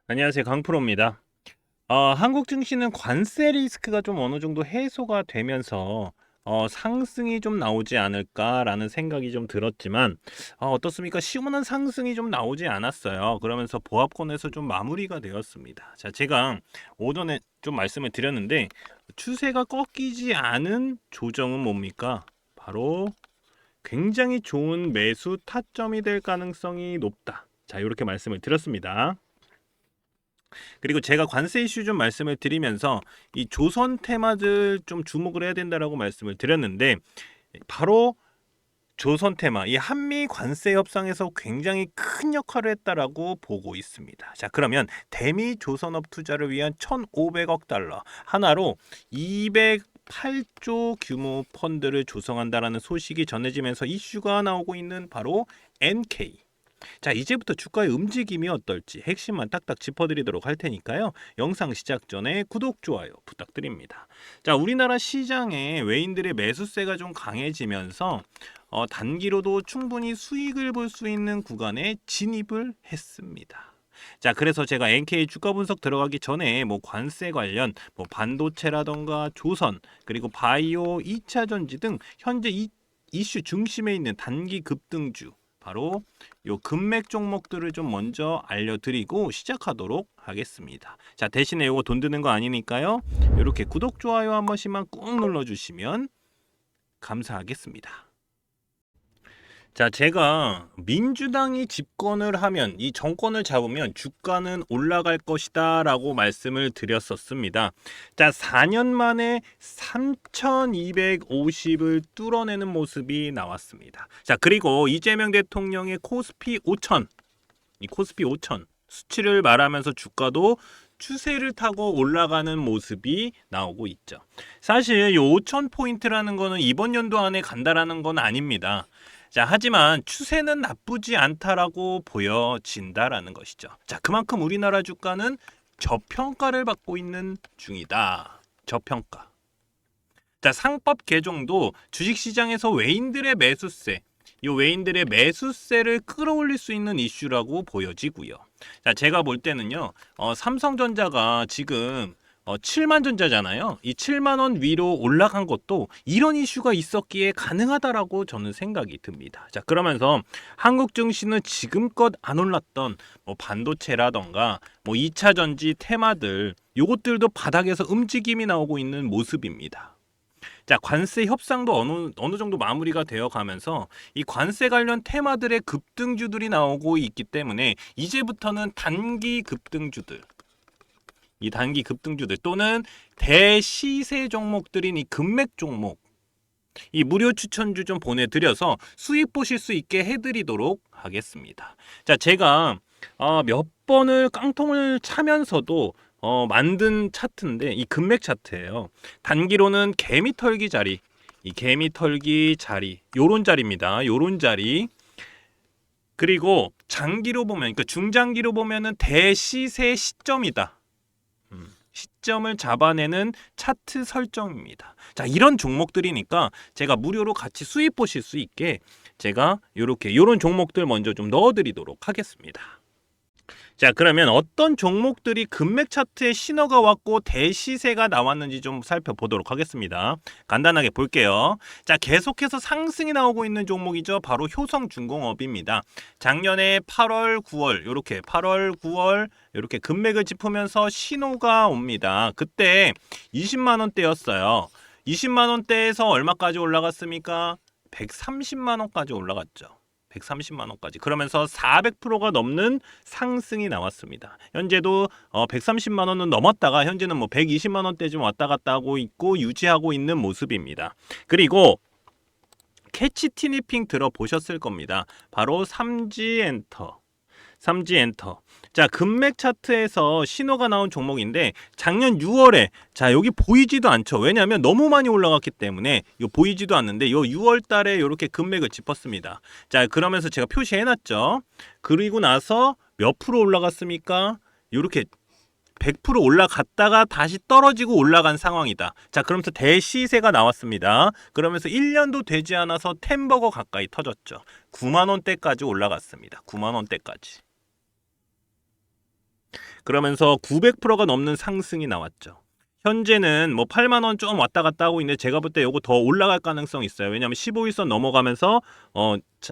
안녕하세요. 강프로입니다. 한국 증시는 관세 리스크가 좀 어느 정도 해소가 되면서 상승이 좀 나오지 않을까라는 생각이 좀 들었지만 어떻습니까? 시원한 상승이 좀 나오지 않았어요. 그러면서 보합권에서 좀 마무리가 되었습니다. 자, 제가 오전에 좀 말씀을 드렸는데 추세가 꺾이지 않은 조정은 뭡니까? 바로 굉장히 좋은 매수 타점이 될 가능성이 높다. 자, 이렇게 말씀을 드렸습니다. 그리고 제가 관세 이슈 좀 말씀을 드리면서 이 조선 테마들 좀 주목을 해야 된다라고 말씀을 드렸는데 바로 조선 테마, 이 한미 관세 협상에서 굉장히 큰 역할을 했다라고 보고 있습니다. 자, 그러면 대미 조선업 투자를 위한 1,500억 달러 하나로 208조 규모 펀드를 조성한다라는 소식이 전해지면서 이슈가 나오고 있는 바로 NK. 자, 이제부터 주가의 움직임이 어떨지 핵심만 딱딱 짚어드리도록 할 테니까요. 영상 시작 전에 구독, 좋아요 부탁드립니다. 자, 우리나라 시장에 외인들의 매수세가 좀 강해지면서 단기로도 충분히 수익을 볼 수 있는 구간에 진입을 했습니다. 자, 그래서 제가 NK 주가 분석 들어가기 전에 뭐 관세 관련 뭐 반도체라던가 조선 그리고 바이오 2차 전지 등 현재 이슈 중심에 있는 단기 급등주 바로 요 금맥 종목들을 좀 먼저 알려드리고 시작하도록 하겠습니다. 자, 대신에 요거 돈 드는 거 아니니까요. 이렇게 구독, 좋아요 한 번씩만 꾹 눌러주시면 감사하겠습니다. 자, 제가 민주당이 집권을 하면 이 정권을 잡으면 주가는 올라갈 것이다 라고 말씀을 드렸었습니다. 자, 4년 만에 3250을 뚫어내는 모습이 나왔습니다. 자, 그리고 이재명 대통령의 코스피 5000, 이 코스피 5000 수치를 말하면서 주가도 추세를 타고 올라가는 모습이 나오고 있죠. 사실 이 5000포인트라는 거는 이번 연도 안에 간다라는 건 아닙니다. 자, 하지만 추세는 나쁘지 않다라고 보여진다라는 것이죠. 자, 그만큼 우리나라 주가는 저평가를 받고 있는 중이다. 저평가. 자, 상법 개정도 주식시장에서 외인들의 매수세, 이 외인들의 매수세를 끌어올릴 수 있는 이슈라고 보여지고요. 자, 제가 볼 때는요, 삼성전자가 지금 7만 전자잖아요. 이 7만 원 위로 올라간 것도 이런 이슈가 있었기에 가능하다라고 저는 생각이 듭니다. 자, 그러면서 한국 증시는 지금껏 안 올랐던 뭐 반도체라던가 뭐 2차 전지 테마들 요것들도 바닥에서 움직임이 나오고 있는 모습입니다. 자, 관세 협상도 어느 정도 마무리가 되어 가면서 이 관세 관련 테마들의 급등주들이 나오고 있기 때문에 이제부터는 단기 급등주들, 이 단기 급등주들 또는 대시세 종목들인 이 금맥 종목, 이 무료 추천주 좀 보내드려서 수익 보실 수 있게 해드리도록 하겠습니다. 자, 제가 몇 번을 깡통을 차면서도 만든 차트인데 이 금맥 차트예요. 단기로는 개미털기 자리, 이 개미털기 자리, 요런 자리입니다. 요런 자리. 그리고 장기로 보면, 그러니까 중장기로 보면은 대시세 시점이다. 시점을 잡아내는 차트 설정입니다. 자, 이런 종목들이니까 제가 무료로 같이 수익 보실 수 있게 제가 요런 종목들 먼저 좀 넣어드리도록 하겠습니다. 자, 그러면 어떤 종목들이 금맥 차트에 신호가 왔고 대시세가 나왔는지 좀 살펴보도록 하겠습니다. 간단하게 볼게요. 자, 계속해서 상승이 나오고 있는 종목이죠. 바로 효성중공업입니다. 작년에 8월, 9월 이렇게 8월, 9월 이렇게 금맥을 짚으면서 신호가 옵니다. 그때 20만 원대였어요. 20만 원대에서 얼마까지 올라갔습니까? 130만 원까지 올라갔죠. 130만 원까지. 그러면서 400%가 넘는 상승이 나왔습니다. 현재도 130만 원은 넘었다가 현재는 뭐 120만 원대쯤 왔다 갔다 하고 있고 유지하고 있는 모습입니다. 그리고 캐치 티니핑 들어보셨을 겁니다. 바로 삼지엔터. 삼지엔터. 자, 금맥 차트에서 신호가 나온 종목인데 작년 6월에 자, 여기 보이지도 않죠. 왜냐하면 너무 많이 올라갔기 때문에 요 보이지도 않는데 요 6월 달에 이렇게 금맥을 짚었습니다. 자, 그러면서 제가 표시해 놨죠. 그리고 나서 몇 프로 올라갔습니까? 이렇게 100% 올라갔다가 다시 떨어지고 올라간 상황이다. 자, 그러면서 대시세가 나왔습니다. 그러면서 1년도 되지 않아서 템버거 가까이 터졌죠. 9만 원대까지 올라갔습니다. 9만 원대까지. 그러면서 900%가 넘는 상승이 나왔죠. 현재는 뭐 8만 원 좀 왔다 갔다 하고 있는데 제가 볼 때 요거 더 올라갈 가능성이 있어요. 왜냐하면 15일선 넘어가면서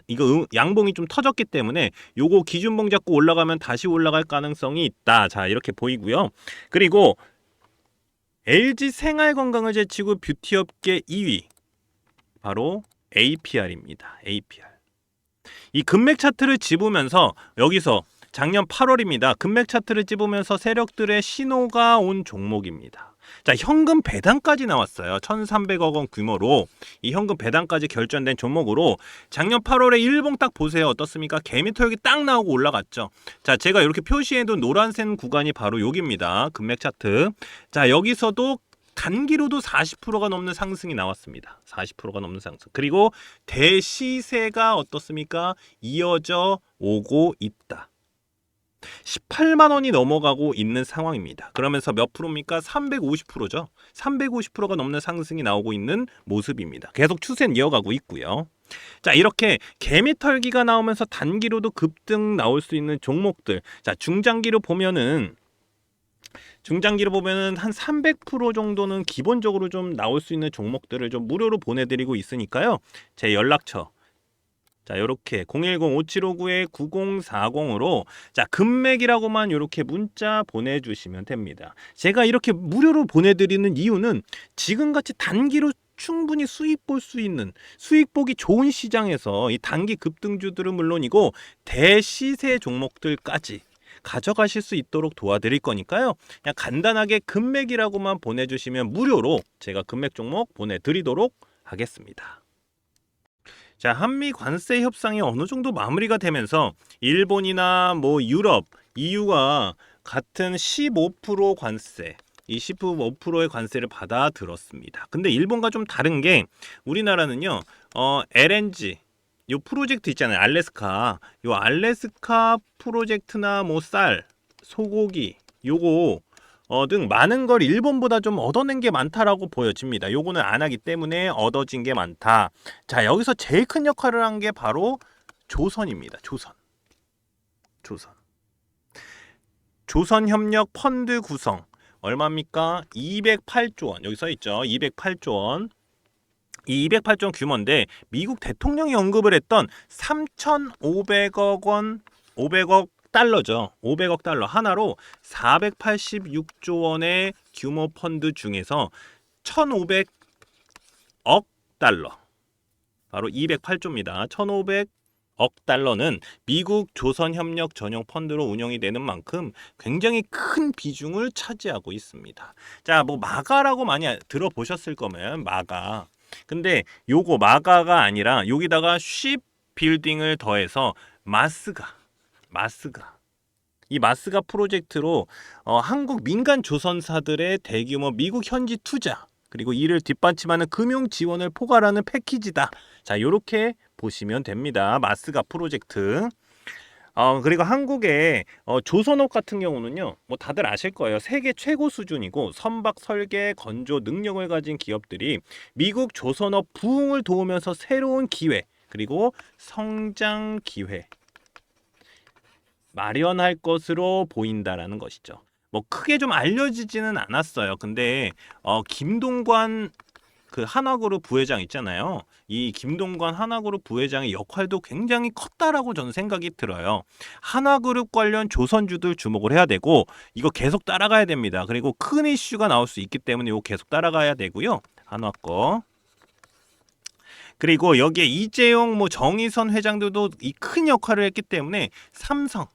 이거 양봉이 좀 터졌기 때문에 요거 기준봉 잡고 올라가면 다시 올라갈 가능성이 있다. 자, 이렇게 보이고요. 그리고 LG 생활건강을 제치고 뷰티업계 2위 바로 APR입니다. APR. 이 금맥 차트를 집으면서 여기서 작년 8월입니다. 금맥 차트를 집으면서 세력들의 신호가 온 종목입니다. 자, 현금 배당까지 나왔어요. 1,300억 원 규모로 이 현금 배당까지 결정된 종목으로 작년 8월에 일봉 딱 보세요. 어떻습니까? 개미털기 딱 나오고 올라갔죠. 자, 제가 이렇게 표시해둔 노란색 구간이 바로 여기입니다. 금맥 차트. 자, 여기서도 단기로도 40%가 넘는 상승이 나왔습니다. 40%가 넘는 상승. 그리고 대시세가 어떻습니까? 이어져 오고 있다. 18만 원이 넘어가고 있는 상황입니다. 그러면서 몇 프로입니까? 350%죠. 350%가 넘는 상승이 나오고 있는 모습입니다. 계속 추세는 이어가고 있고요. 자, 이렇게 개미털기가 나오면서 단기로도 급등 나올 수 있는 종목들. 자, 중장기로 보면은 한 300% 정도는 기본적으로 좀 나올 수 있는 종목들을 좀 무료로 보내드리고 있으니까요. 제 연락처. 자, 요렇게 010-5759-9040으로 자, 금맥이라고만 요렇게 문자 보내주시면 됩니다. 제가 이렇게 무료로 보내드리는 이유는 지금같이 단기로 충분히 수익 볼 수 있는 수익 보기 좋은 시장에서 이 단기 급등주들은 물론이고 대시세 종목들까지 가져가실 수 있도록 도와드릴 거니까요. 그냥 간단하게 금맥이라고만 보내주시면 무료로 제가 금맥 종목 보내드리도록 하겠습니다. 자, 한미 관세 협상이 어느 정도 마무리가 되면서 일본이나 뭐 유럽, EU가 같은 15% 관세, 이 15%의 관세를 받아 들었습니다. 근데 일본과 좀 다른 게 우리나라는요, LNG 요 프로젝트 있잖아요. 알래스카. 요 알래스카 프로젝트나 뭐 쌀, 소고기 요거 등 많은 걸 일본보다 좀 얻어낸 게 많다라고 보여집니다. 요거는 안 하기 때문에 얻어진 게 많다. 자, 여기서 제일 큰 역할을 한 게 바로 조선입니다. 조선협력 펀드 구성 얼마입니까? 208조 원. 여기 써 있죠. 208조 원. 이 208조 원 규모인데 미국 대통령이 언급을 했던 3,500억 원, 500억 달러죠. 500억 달러 하나로 486조 원의 규모 펀드 중에서 1,500억 달러, 바로 208조입니다. 1,500억 달러는 미국 조선협력 전용 펀드로 운영이 되는 만큼 굉장히 큰 비중을 차지하고 있습니다. 자, 뭐 마가라고 많이 들어보셨을 거면 마가. 근데 요거 마가가 아니라 여기다가 쉽 빌딩을 더해서 마스가 이 마스가 프로젝트로 한국 민간 조선사들의 대규모 미국 현지 투자 그리고 이를 뒷받침하는 금융 지원을 포괄하는 패키지다. 자, 요렇게 보시면 됩니다. 마스가 프로젝트. 그리고 한국의 조선업 같은 경우는요, 뭐 다들 아실 거예요. 세계 최고 수준이고 선박 설계 건조 능력을 가진 기업들이 미국 조선업 부흥을 도우면서 새로운 기회 그리고 성장 기회 마련할 것으로 보인다라는 것이죠. 뭐 크게 좀 알려지지는 않았어요. 근데 김동관 그 하나그룹 부회장 있잖아요. 이 김동관 하나그룹 부회장의 역할도 굉장히 컸다라고 저는 생각이 들어요. 하나그룹 관련 조선주들 주목을 해야 되고 이거 계속 따라가야 됩니다. 그리고 큰 이슈가 나올 수 있기 때문에 이거 계속 따라가야 되고요. 한화 거. 그리고 여기에 이재용 뭐 정의선 회장들도 이 큰 역할을 했기 때문에 삼성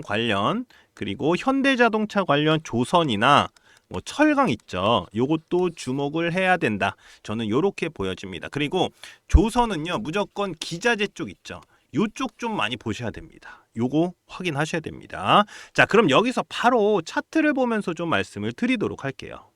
관련 그리고 현대자동차 관련 조선이나 뭐 철강 있죠. 요것도 주목을 해야 된다. 저는 요렇게 보여집니다. 그리고 조선은요, 무조건 기자재 쪽 있죠. 요쪽 좀 많이 보셔야 됩니다. 요거 확인하셔야 됩니다. 자, 그럼 여기서 바로 차트를 보면서 좀 말씀을 드리도록 할게요.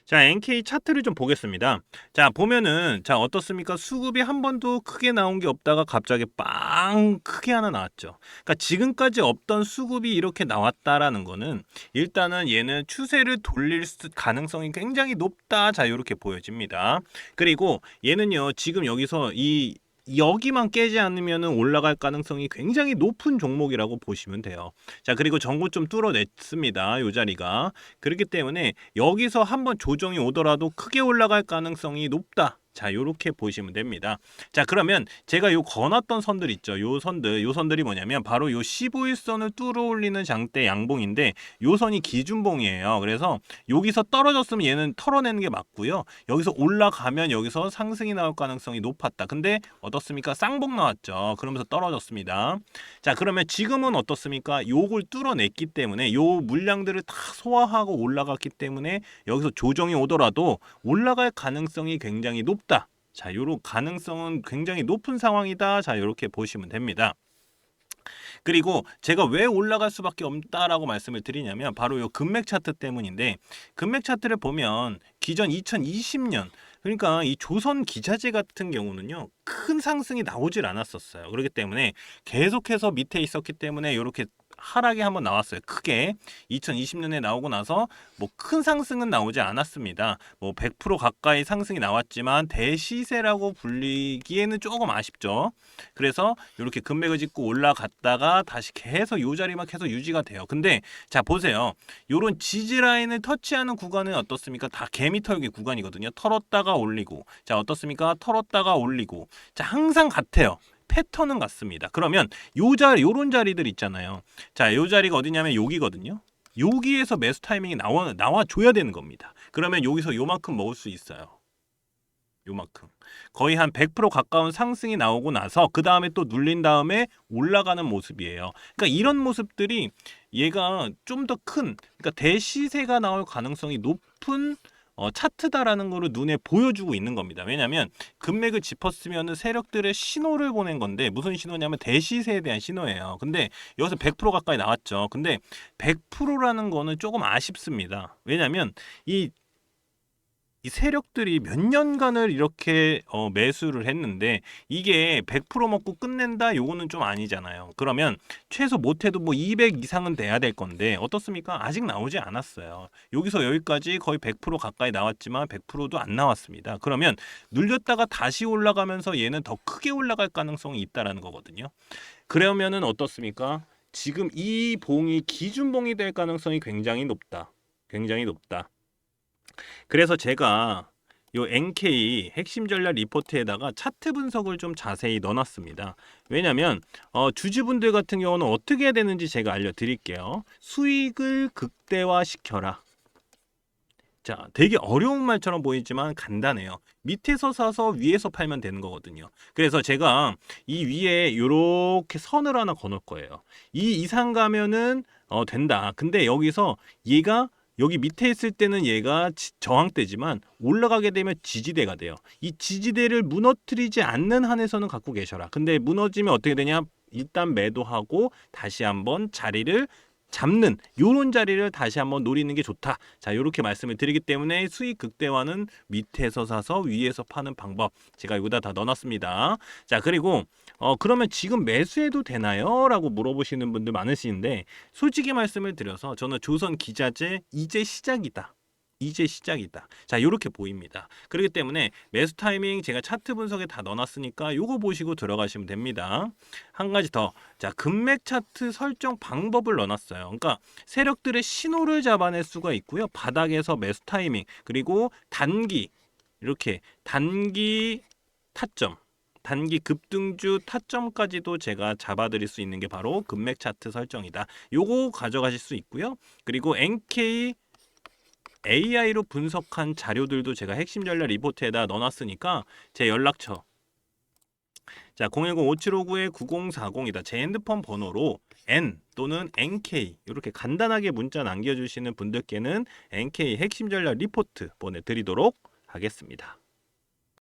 자, NK 차트를 좀 보겠습니다. 자, 보면은 자, 어떻습니까? 수급이 한 번도 크게 나온 게 없다가 갑자기 빵 크게 하나 나왔죠. 그러니까 지금까지 없던 수급이 이렇게 나왔다라는 거는 일단은 얘는 추세를 돌릴 가능성이 굉장히 높다. 자, 이렇게 보여집니다. 그리고 얘는요, 지금 여기서 이 여기만 깨지 않으면 올라갈 가능성이 굉장히 높은 종목이라고 보시면 돼요. 자, 그리고 전고 좀 뚫어냈습니다. 요 자리가. 그렇기 때문에 여기서 한번 조정이 오더라도 크게 올라갈 가능성이 높다. 자, 요렇게 보시면 됩니다. 자, 그러면 제가 요 거놨던 선들 있죠. 요 선들이 뭐냐면 바로 요 15일선을 뚫어 올리는 장대 양봉인데 요 선이 기준봉이에요. 그래서 여기서 떨어졌으면 얘는 털어내는 게 맞고요. 여기서 올라가면 여기서 상승이 나올 가능성이 높았다. 근데 어떻습니까? 쌍봉 나왔죠. 그러면서 떨어졌습니다. 자, 그러면 지금은 어떻습니까? 요걸 뚫어냈기 때문에 요 물량들을 다 소화하고 올라갔기 때문에 여기서 조정이 오더라도 올라갈 가능성이 굉장히 높다. 자, 요런 가능성은 굉장히 높은 상황이다. 자, 요렇게 보시면 됩니다. 그리고 제가 왜 올라갈 수밖에 없다라고 말씀을 드리냐면 바로 요 금맥 차트 때문인데, 금맥 차트를 보면 기존 2020년, 그러니까 이 조선 기자재 같은 경우는요 큰 상승이 나오질 않았었어요. 그렇기 때문에 계속해서 밑에 있었기 때문에 이렇게 하락이 한번 나왔어요. 크게 2020년에 나오고 나서 뭐 큰 상승은 나오지 않았습니다. 뭐 100% 가까이 상승이 나왔지만 대시세라고 불리기에는 조금 아쉽죠. 그래서 이렇게 금맥을 짚고 올라갔다가 다시 계속 이 자리만 계속 유지가 돼요. 근데 자, 보세요. 요런 지지 라인을 터치하는 구간은 어떻습니까? 다 개미 털기 구간이거든요. 털었다가 올리고, 자, 어떻습니까? 털었다가 올리고, 자, 항상 같아요. 패턴은 같습니다. 그러면 요런 자리들 있잖아요. 자, 요 자리가 어디냐면 여기거든요. 여기에서 매수 타이밍이 나와줘야 되는 겁니다. 그러면 여기서 요만큼 먹을 수 있어요. 요만큼. 거의 한 100% 가까운 상승이 나오고 나서 그 다음에 또 눌린 다음에 올라가는 모습이에요. 그러니까 이런 모습들이 얘가 좀 더 큰, 그러니까 대시세가 나올 가능성이 높은 차트다라는 거를 눈에 보여주고 있는 겁니다. 왜냐하면 금맥을 짚었으면 세력들의 신호를 보낸 건데, 무슨 신호냐면 대시세에 대한 신호예요. 근데 여기서 100% 가까이 나왔죠. 근데 100%라는 거는 조금 아쉽습니다. 왜냐하면 이 세력들이 몇 년간을 이렇게 매수를 했는데 이게 100% 먹고 끝낸다? 요거는 좀 아니잖아요. 그러면 최소 못해도 뭐 200 이상은 돼야 될 건데 어떻습니까? 아직 나오지 않았어요. 여기서 여기까지 거의 100% 가까이 나왔지만 100%도 안 나왔습니다. 그러면 눌렸다가 다시 올라가면서 얘는 더 크게 올라갈 가능성이 있다라는 거거든요. 그러면은 어떻습니까? 지금 이 봉이 기준봉이 될 가능성이 굉장히 높다. 굉장히 높다. 그래서 제가 요 NK 핵심 전략 리포트에다가 차트 분석을 좀 자세히 넣어놨습니다. 왜냐면 주주분들 같은 경우는 어떻게 해야 되는지 제가 알려드릴게요. 수익을 극대화시켜라. 자, 되게 어려운 말처럼 보이지만 간단해요. 밑에서 사서 위에서 팔면 되는 거거든요. 그래서 제가 이 위에 이렇게 선을 하나 거놓을 거예요. 이 이상 가면은 된다. 근데 여기서 얘가 여기 밑에 있을 때는 얘가 저항대지만 올라가게 되면 지지대가 돼요. 이 지지대를 무너뜨리지 않는 한에서는 갖고 계셔라. 근데 무너지면 어떻게 되냐? 일단 매도하고 다시 한번 자리를 잡는 요런 자리를 다시 한번 노리는 게 좋다. 자, 요렇게 말씀을 드리기 때문에 수익 극대화는 밑에서 사서 위에서 파는 방법 제가 여기다 다 넣어놨습니다. 자, 그리고 그러면 지금 매수해도 되나요? 라고 물어보시는 분들 많으시는데 솔직히 말씀을 드려서 저는 조선 기자재 이제 시작이다. 이제 시작이다. 자, 이렇게 보입니다. 그렇기 때문에 매수 타이밍 제가 차트 분석에 다 넣어놨으니까 요거 보시고 들어가시면 됩니다. 한 가지 더. 자, 금맥 차트 설정 방법을 넣어놨어요. 그러니까 세력들의 신호를 잡아낼 수가 있고요. 바닥에서 매수 타이밍, 그리고 단기, 이렇게 단기 타점, 단기 급등주 타점까지도 제가 잡아드릴 수 있는 게 바로 금맥 차트 설정이다. 요거 가져가실 수 있고요. 그리고 NK AI로 분석한 자료들도 제가 핵심 전략 리포트에다 넣어놨으니까 제 연락처, 자, 010-5759-9040이다. 제 핸드폰 번호로 N 또는 NK 이렇게 간단하게 문자 남겨주시는 분들께는 NK 핵심 전략 리포트 보내드리도록 하겠습니다.